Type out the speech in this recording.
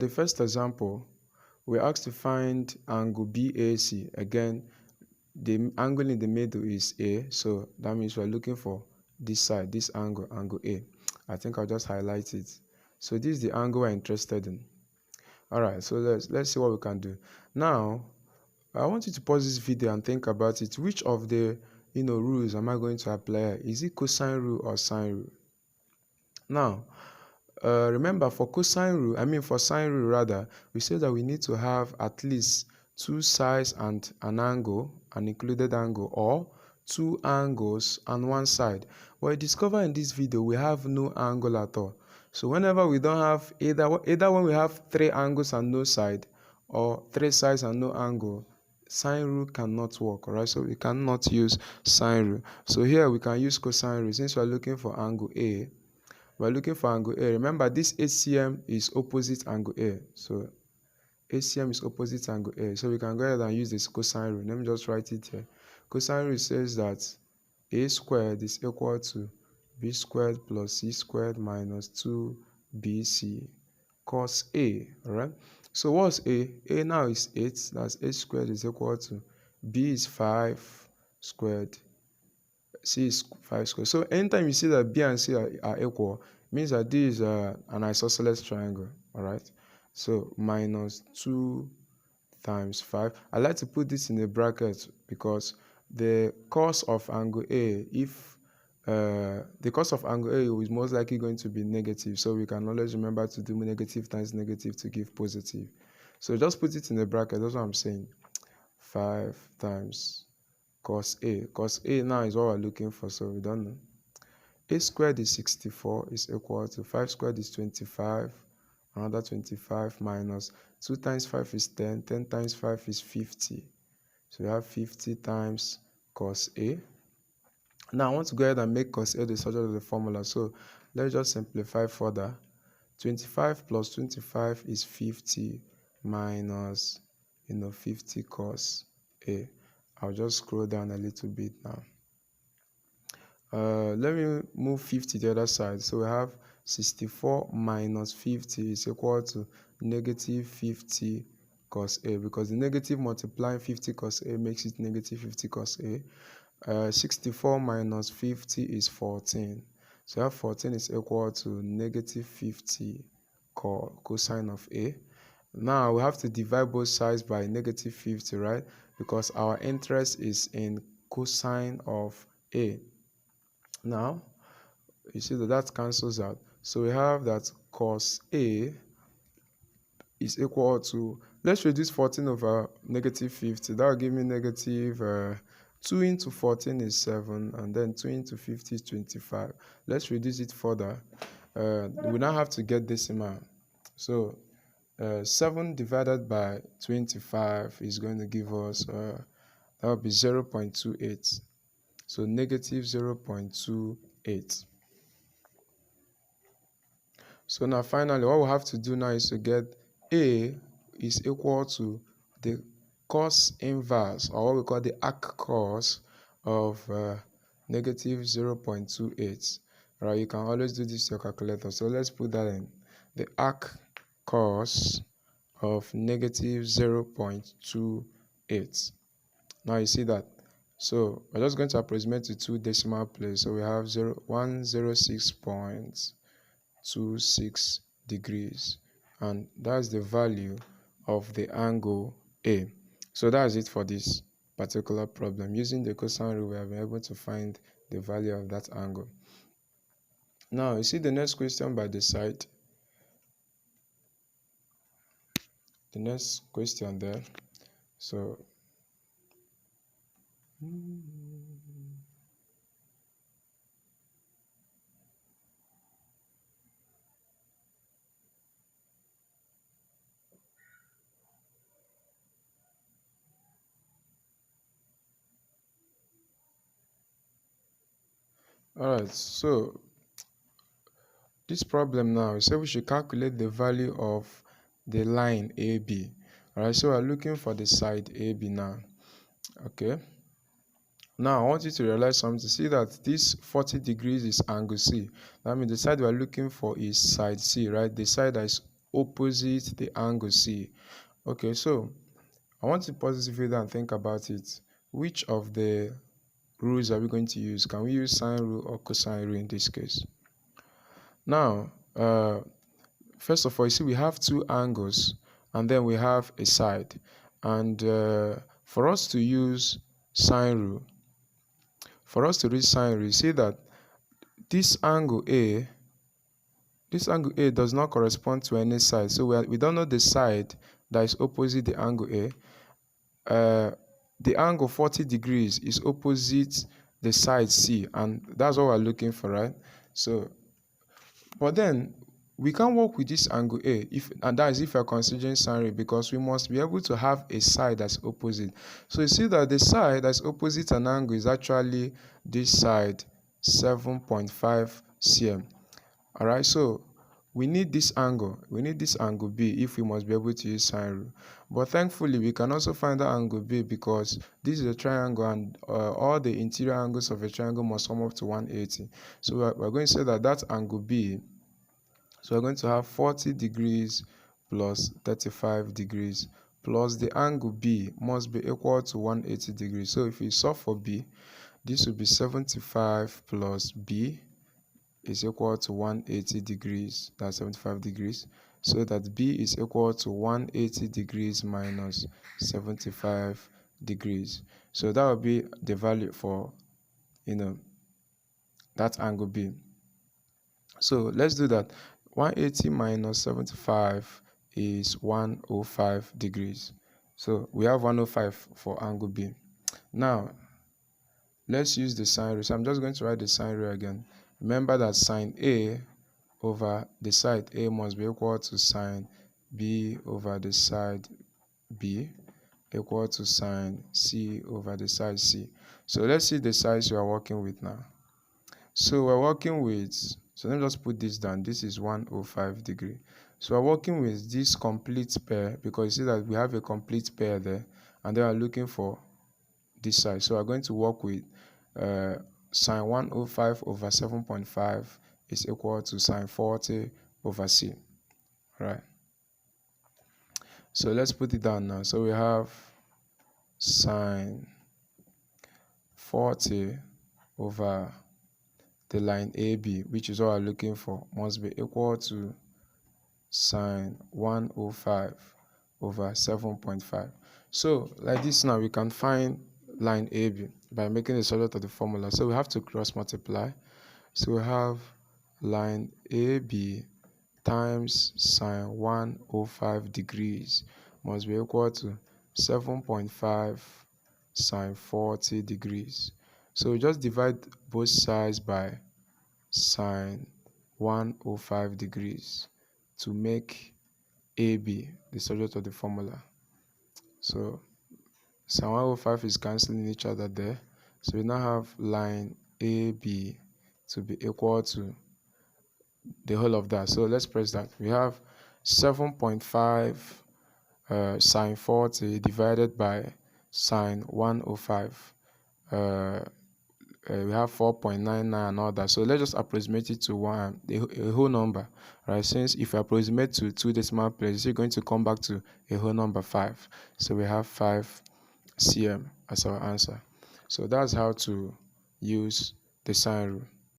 The first example, we're asked to find angle BAC. Again, the angle in the middle is A, so that means we're looking for this side, this angle, angle A. I think I'll just highlight it. So this is the angle we're interested in. All right, so let's see what we can do. Now, I want you to pause this video and think about it. Which of the rules am I going to apply? Is it cosine rule or sine rule? Now, remember for sine rule rather, we say that we need to have at least two sides and an angle, an included angle, or two angles and one side. But I discover in this video we have no angle at all. So whenever we don't have either when we have three angles and no side, or three sides and no angle, sine rule cannot work, alright? So we cannot use sine rule. So here we can use cosine rule. Since we're looking for angle A, we're looking for angle A. Remember, this HCM is opposite angle A. So HCM is opposite angle A. So we can go ahead and use this cosine rule. Let me just write it here. Cosine rule says that A squared is equal to B squared plus C squared minus 2BC cos A. Alright? So what's A? A now is 8. That's 8 squared is equal to B is 5 squared. C is 5 squared. So anytime you see that B and C are equal, means that this is an isosceles triangle. Alright? So minus 2 times 5. I like to put this in a bracket because the cos of angle A, if the cos of angle A is most likely going to be negative, so we can always remember to do negative times negative to give positive. So just put it in the bracket. That's what I'm saying. 5 times cos A. Cos A now is what we're looking for, so we don't know. A squared is 64 is equal to 5 squared is 25, another 25 minus 2 times 5 is 10, 10 times 5 is 50. So we have 50 times cos A. Now I want to go ahead and make cos A the subject of the formula. So let's just simplify further. 25 plus 25 is 50 minus 50 cos A. I'll just scroll down a little bit now. Let me move 50 to the other side. So we have 64 minus 50 is equal to negative 50 cos A, because the negative multiplying 50 cos A makes it negative 50 cos A. 64 minus 50 is 14. So that 14 is equal to negative 50 cosine of A. Now we have to divide both sides by negative 50, right? Because our interest is in cosine of A. Now, you see that cancels out. So we have that cos A is equal to, let's reduce 14 over negative 50. That will give me negative 2 into 14 is 7, and then 2 into 50 is 25. Let's reduce it further. We now have to get decimal. So 7 divided by 25 is going to give us, that will be 0.28. So negative 0.28. So now finally, what we have to do now is to get A is equal to the cos inverse, or what we call the arc cos of negative 0.28. Right, you can always do this to your calculator. So let's put that in. The arc cos of negative 0.28. Now you see that. So we're just going to approximate to 2 decimal places. So we have 106.26 degrees, and that's the value of the angle A. So that's it for this particular problem. Using the cosine rule, we have been able to find the value of that angle. Now you see the next question by the side. The next question there. So alright, so this problem now, we say we should calculate the value of the line AB. Alright, so we're looking for the side AB now. Okay. Now I want you to realize something. See that this 40 degrees is angle C. That means the side we're looking for is side C, right? The side that is opposite the angle C. Okay, so I want to pause this video and think about it. Which of the rules are we going to use? Can we use sine rule or cosine rule in this case? Now, first of all, you see we have two angles and then we have a side. And for us to use sine rule, you see that this angle A does not correspond to any side. So we don't know the side that is opposite the angle A. The angle 40 degrees is opposite the side C, and that's what we're looking for, right? So, but then we can work with this angle A, and that is if we're considering sine rule, because we must be able to have a side that's opposite. So you see that the side that's opposite an angle is actually this side, 7.5 cm. All right, so we need this angle B if we must be able to use sine rule. But thankfully we can also find that angle B, because this is a triangle and all the interior angles of a triangle must come up to 180. So we're going to say that angle B, so we're going to have 40 degrees plus 35 degrees plus the angle B must be equal to 180 degrees. So if we solve for B, this will be 75 plus B is equal to 180 degrees, that's 75 degrees. So that B is equal to 180 degrees minus 75 degrees. So that will be the value for, that angle B. So let's do that. 180 minus 75 is 105 degrees. So we have 105 for angle B. Now, let's use the sine rule. So I'm just going to write the sine rule again. Remember that sine A over the side A must be equal to sine B over the side B equal to sine C over the side C. So let's see the sides we are working with now. So we're working with, so let me just put this down. This is 105 degree. So we're working with this complete pair, because you see that we have a complete pair there, and then we're looking for this side. So we're going to work with sine 105 over 7.5 is equal to sine 40 over C. Right. So let's put it down now. So we have sine 40 over the line AB, which is what we're looking for, must be equal to sine 105 over 7.5. So like this now, we can find line AB by making the subject of the formula. So we have to cross multiply. So we have line AB times sine 105 degrees must be equal to 7.5 sine 40 degrees. So we just divide both sides by sine 105 degrees to make AB the subject of the formula. So sine 105 is cancelling each other there. So we now have line AB to be equal to the whole of that. So let's press that. We have 7.5 sine 40 divided by sine 105. We have 4.99 and all that. So let's just approximate it to a whole number, right? Since if you approximate to 2 decimal places, you're going to come back to a whole number 5. So we have 5 cm as our answer. So that's how to use the sine rule.